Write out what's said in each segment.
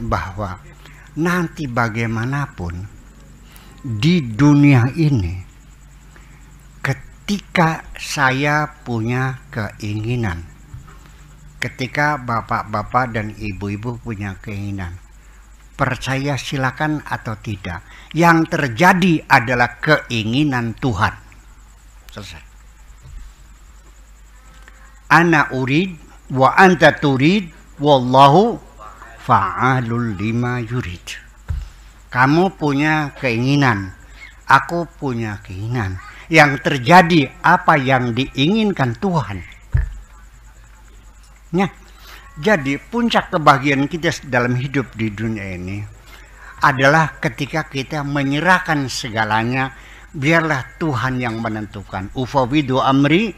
bahwa nanti bagaimanapun di dunia ini, ketika saya punya keinginan, ketika bapak-bapak dan ibu-ibu punya keinginan, percaya silakan atau tidak, yang terjadi adalah keinginan Tuhan. Selesai. Ana urid wa anta turid wallahu fa'alul lima yurid. Kamu punya keinginan, aku punya keinginan. Yang terjadi apa yang diinginkan Tuhan. Ya, jadi puncak kebahagiaan kita dalam hidup di dunia ini adalah ketika kita menyerahkan segalanya, biarlah Tuhan yang menentukan. Ufawidu amri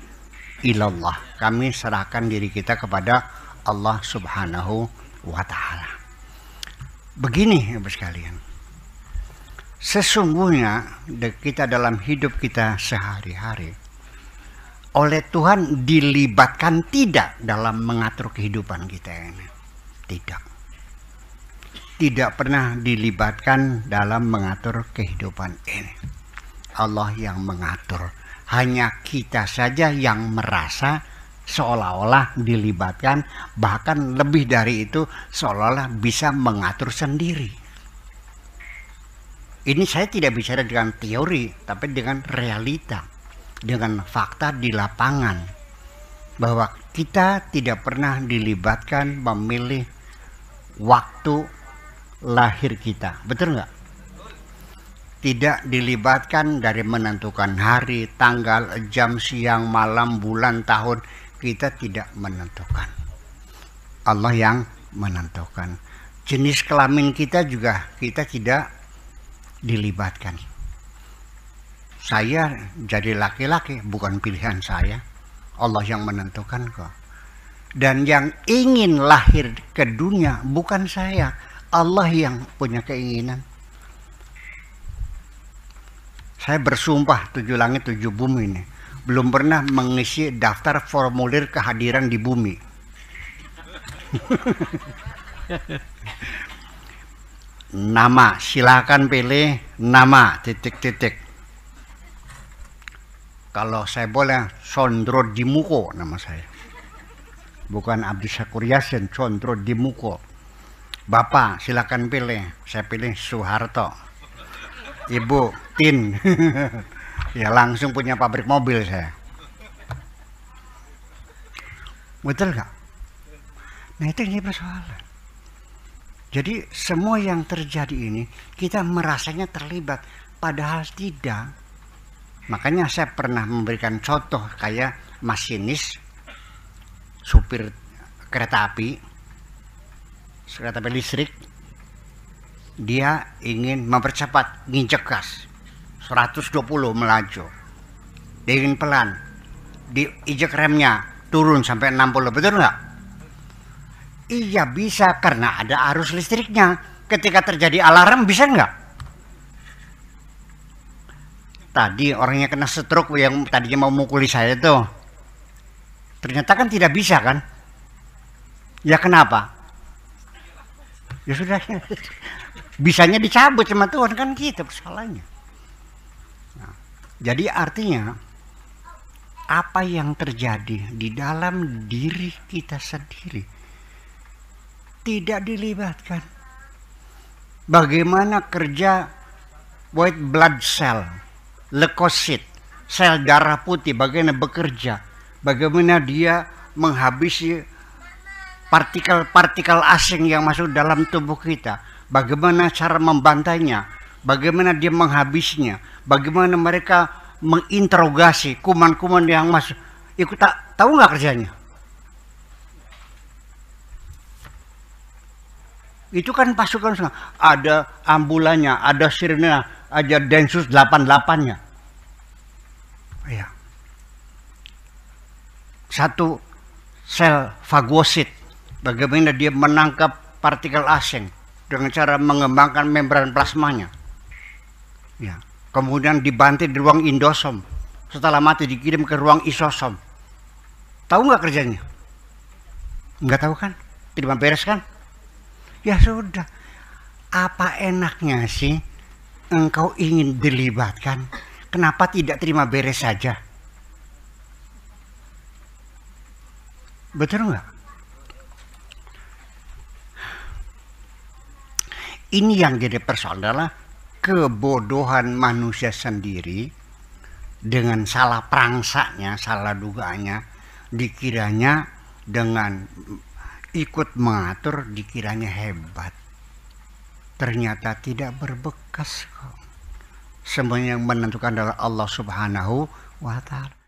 ilallah. Kami serahkan diri kita kepada Allah Subhanahu wa Ta'ala. Begini, Bapak sekalian, sesungguhnya kita dalam hidup kita sehari-hari oleh Tuhan dilibatkan tidak dalam mengatur kehidupan kita ini. Tidak pernah dilibatkan dalam mengatur kehidupan ini. Allah yang mengatur. Hanya kita saja yang merasa seolah-olah dilibatkan, bahkan lebih dari itu seolah-olah bisa mengatur sendiri. Ini saya tidak bicara dengan teori, tapi dengan realita, dengan fakta di lapangan, bahwa kita tidak pernah dilibatkan memilih waktu lahir kita. Betul nggak? Tidak dilibatkan dari menentukan hari, tanggal, jam, siang, malam, bulan, tahun. Kita tidak menentukan. Allah yang menentukan. Jenis kelamin kita juga kita tidak dilibatkan. Saya jadi laki-laki bukan pilihan saya. Allah yang menentukan kok. Dan yang ingin lahir ke dunia bukan saya. Allah yang punya keinginan. Saya bersumpah 7 langit 7 bumi ini belum pernah mengisi daftar formulir kehadiran di bumi. Nama, silakan pilih nama titik-titik. Kalau saya boleh, Sondro Dimuko nama saya. Bukan Abdi Syakur Yasin, Sondro Dimuko. Bapak, silakan pilih. Saya pilih Soeharto. Ibu, Tin. Ya langsung punya pabrik mobil saya. Betul nggak? Nah itu ini persoalan. Jadi semua yang terjadi ini kita merasanya terlibat, padahal tidak. Makanya saya pernah memberikan contoh kayak masinis, supir kereta api listrik. Dia ingin mempercepat, nginjek gas 120 melaju. Dia ingin pelan, diinjek remnya turun sampai 60, betul nggak? Iya bisa, karena ada arus listriknya. Ketika terjadi alarm bisa nggak? Tadi orangnya kena stroke yang tadinya mau mukuli saya tuh, ternyata kan tidak bisa kan? Ya kenapa? Ya sudah, bisanya dicabut sama Tuhan, kan gitu persoalannya. Nah, jadi artinya apa yang terjadi di dalam diri kita sendiri tidak dilibatkan. Bagaimana kerja white blood cell, leukosit, sel darah putih, bagaimana bekerja, bagaimana dia menghabisi partikel-partikel asing yang masuk dalam tubuh kita, bagaimana cara membantainya, bagaimana dia menghabisinya, bagaimana mereka menginterogasi kuman-kuman yang masuk. Ikut tahu nggak kerjanya? Itu kan pasukan semua. Ada ambulannya, ada sirena, ada Densus 88-nya. Ya. Satu sel fagosit. Bagaimana dia menangkap partikel asing dengan cara mengembangkan membran plasmanya. Ya. Kemudian dibanting di ruang indosom. Setelah mati dikirim ke ruang isosom. Tahu nggak kerjanya? Nggak tahu kan? Tidak beres kan? Ya sudah. Apa enaknya sih engkau ingin dilibatkan? Kenapa tidak terima beres saja? Betul nggak? Ini yang jadi persoalan adalah kebodohan manusia sendiri dengan salah prangsaknya, salah dugaannya, dikiranya dengan ikut mengatur dikiranya hebat. Ternyata tidak berbekas kok. Semuanya yang menentukan adalah Allah Subhanahu wa Ta'ala.